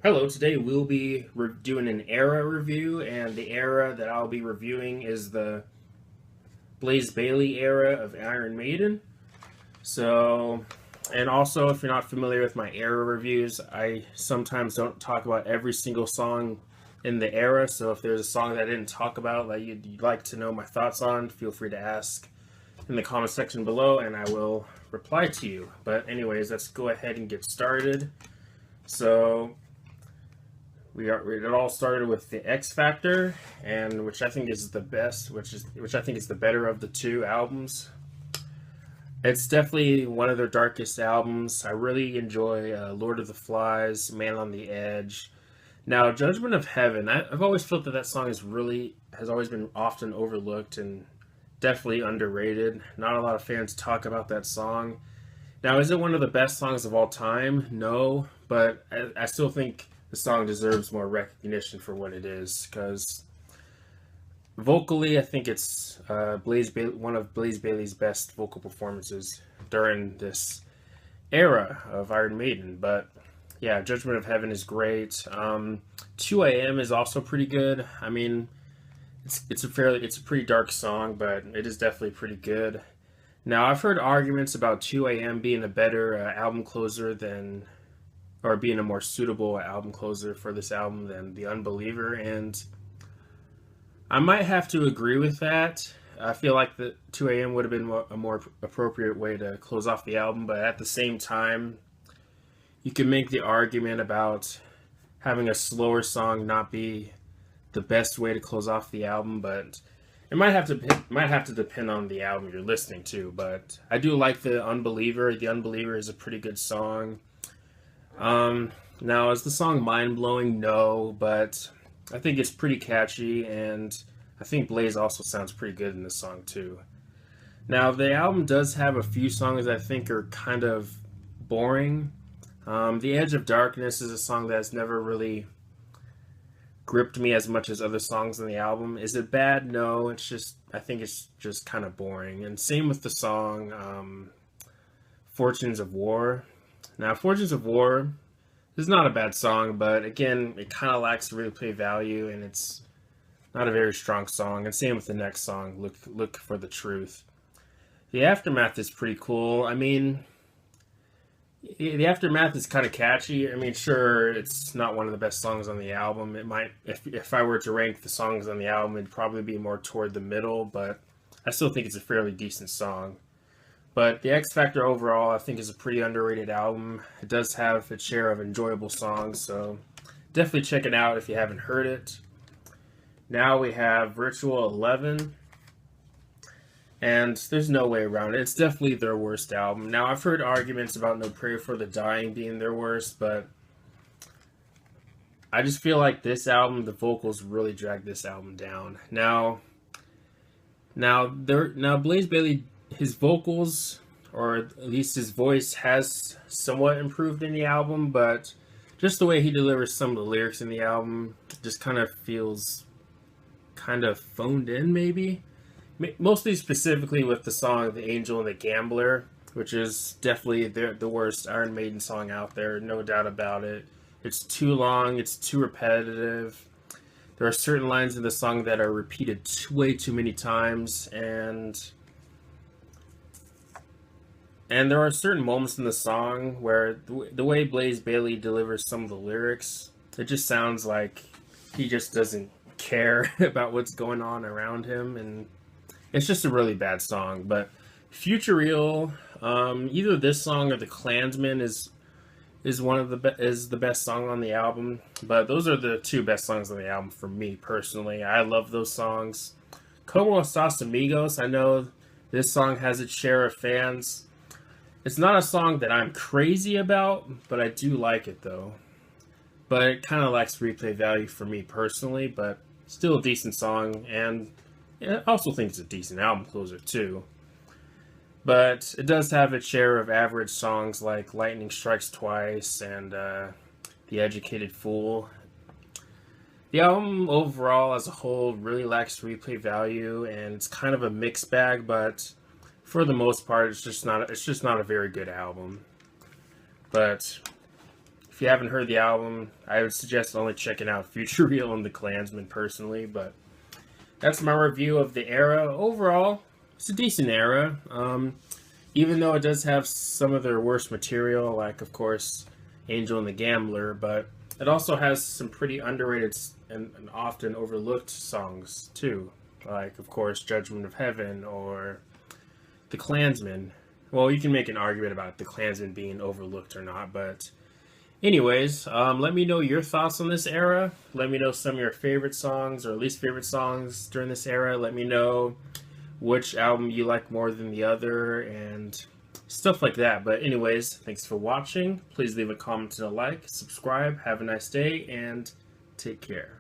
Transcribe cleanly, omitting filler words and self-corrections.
Hello, today we'll be doing an era review, and the era that I'll be reviewing is the Blaze Bayley era of Iron Maiden. So, and also, if you're not familiar with my era reviews, I sometimes don't talk about every single song in the era. So, if there's a song that I didn't talk about that you'd like to know my thoughts on, feel free to ask in the comment section below, and I will reply to you. But, anyways, let's go ahead and get started. So, it all started with the X Factor, and which I think is the best, which I think is the better of the two albums. It's definitely one of their darkest albums. I really enjoy Lord of the Flies, Man on the Edge. Now, Judgment of Heaven, I've always felt that song has always been often overlooked and definitely underrated. Not a lot of fans talk about that song. Now, is it one of the best songs of all time? No, but I still think the song deserves more recognition for what it is, because vocally, I think it's one of Blaze Bayley's best vocal performances during this era of Iron Maiden. But yeah, Judgment of Heaven is great. 2 a.m. is also pretty good. I mean, it's a pretty dark song, but it is definitely pretty good. Now, I've heard arguments about 2 a.m. being a better album closer than, or being a more suitable album closer for this album than The Unbeliever, and I might have to agree with that. I feel like the 2 a.m. would have been a more appropriate way to close off the album, but at the same time, you can make the argument about having a slower song not be the best way to close off the album, but it might have to depend on the album you're listening to. But I do like The Unbeliever. The Unbeliever is a pretty good song. Now, is the song mind-blowing? No, but I think it's pretty catchy, and I think Blaze also sounds pretty good in this song too. Now, the album does have a few songs I think are kind of boring. The Edge of Darkness is a song that's never really gripped me as much as other songs on the album. Is it bad? No, I think it's just kind of boring. And same with the song Fortunes of War. Now, Fortunes of War is not a bad song, but again, it kind of lacks replay value, and it's not a very strong song. And same with the next song, Look for the Truth. The Aftermath is pretty cool. I mean, the Aftermath is kind of catchy. I mean, sure, it's not one of the best songs on the album. It might, if I were to rank the songs on the album, it'd probably be more toward the middle, but I still think it's a fairly decent song. But the X Factor overall, I think, is a pretty underrated album. It does have its share of enjoyable songs, so definitely check it out if you haven't heard it. Now we have Ritual 11, and there's no way around it. It's definitely their worst album. Now, I've heard arguments about No Prayer for the Dying being their worst, but I just feel like this album, the vocals really drag this album down. Now Blaze Bayley, his vocals, or at least his voice, has somewhat improved in the album, but just the way he delivers some of the lyrics in the album just kind of feels kind of phoned in, maybe. Mostly specifically with the song The Angel and the Gambler, which is definitely the worst Iron Maiden song out there, no doubt about it. It's too long, it's too repetitive. There are certain lines in the song that are repeated way too many times, and there are certain moments in the song where the way Blaze Bayley delivers some of the lyrics, it just sounds like he just doesn't care about what's going on around him, and it's just a really bad song. But Future Real, either this song or The Klansman is the best song on the album. But those are the two best songs on the album for me personally. I love those songs. Como Estas Amigos, I know this song has its share of fans. It's not a song that I'm crazy about, but I do like it though. But it kind of lacks replay value for me personally, but still a decent song, and I also think it's a decent album closer too. But it does have its share of average songs like Lightning Strikes Twice and The Educated Fool. The album overall as a whole really lacks replay value, and it's kind of a mixed bag, but for the most part, it's just not a very good album. But if you haven't heard the album, I would suggest only checking out Future Real and the Klansman personally. But that's my review of the era. Overall, it's a decent era. Even though it does have some of their worst material, like, of course, Angel and the Gambler, but it also has some pretty underrated and often overlooked songs, too. Like, of course, Judgment of Heaven or The Klansman. Well, you can make an argument about The Klansman being overlooked or not, but anyways, let me know your thoughts on this era. Let me know some of your favorite songs or least favorite songs during this era. Let me know which album you like more than the other and stuff like that. But anyways, thanks for watching. Please leave a comment and a like, subscribe, have a nice day, and take care.